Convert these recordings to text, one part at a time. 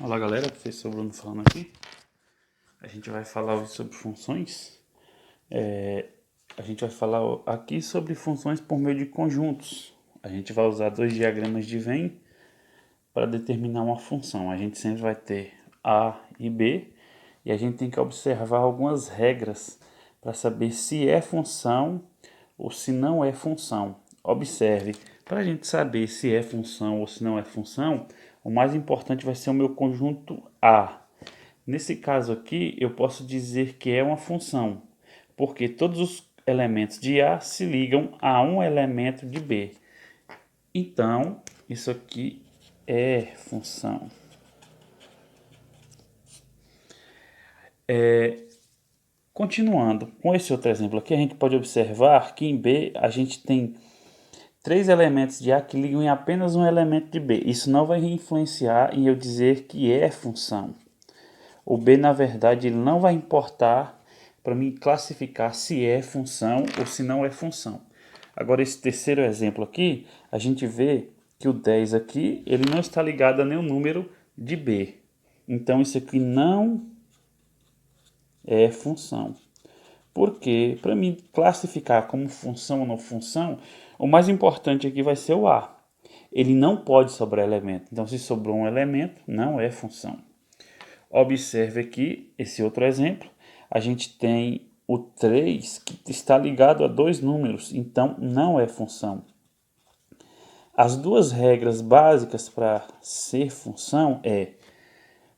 Olá galera, professor Bruno falando aqui. A gente vai falar hoje sobre funções. A gente vai falar aqui sobre funções por meio de conjuntos. A gente vai usar dois diagramas de Venn para determinar uma função. A gente sempre vai ter A e B e a gente tem que observar algumas regras para saber se é função ou se não é função. Observe, para a gente saber se é função ou se não é função, o mais importante vai ser o meu conjunto A. Nesse caso aqui, eu posso dizer que é uma função, porque todos os elementos de A se ligam a um elemento de B. Então, isso aqui é função. Continuando com esse outro exemplo aqui, a gente pode observar que em B a gente tem três elementos de A que ligam em apenas um elemento de B. Isso não vai influenciar em eu dizer que é função. O B, na verdade, ele não vai importar para me classificar se é função ou se não é função. Agora, esse terceiro exemplo aqui, a gente vê que o 10 aqui, ele não está ligado a nenhum número de B. Então, isso aqui não é função. Porque, para me classificar como função ou não função, o mais importante aqui vai ser o A. Ele não pode sobrar elemento. Então, se sobrou um elemento, não é função. Observe aqui esse outro exemplo. A gente tem o 3 que está ligado a dois números, então não é função. As duas regras básicas para ser função é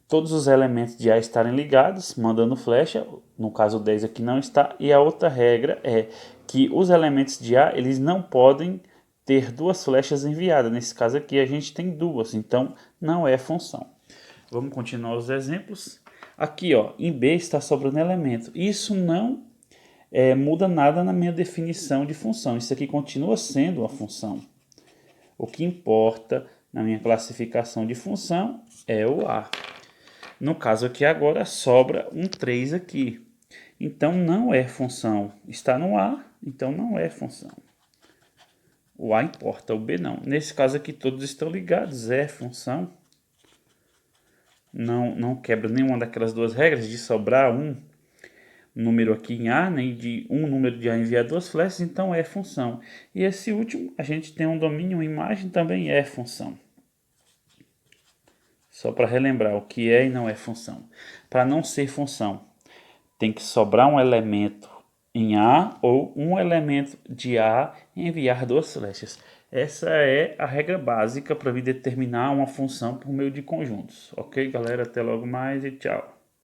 todos os elementos de A estarem ligados, mandando flecha, no caso o 10 aqui não está, e a outra regra é que os elementos de A eles não podem ter duas flechas enviadas. Nesse caso aqui a gente tem duas, então não é função. Vamos continuar os exemplos. Aqui, ó, em B está sobrando elemento. Isso não muda nada na minha definição de função. Isso aqui continua sendo uma função. O que importa na minha classificação de função é o A. No caso aqui agora sobra um 3 aqui. Então não é função. Está no A, então não é função. O A importa, o B não. Nesse caso aqui todos estão ligados, é função. Não quebra nenhuma daquelas duas regras de sobrar um número aqui em A, né, e de um número de A enviar duas flechas, então é função. E esse último, a gente tem um domínio, uma imagem, também é função. Só para relembrar o que é e não é função. Para não ser função, tem que sobrar um elemento em A ou um elemento de A e enviar duas flechas. Essa é a regra básica para me determinar uma função por meio de conjuntos. Ok, galera? Até logo mais e tchau.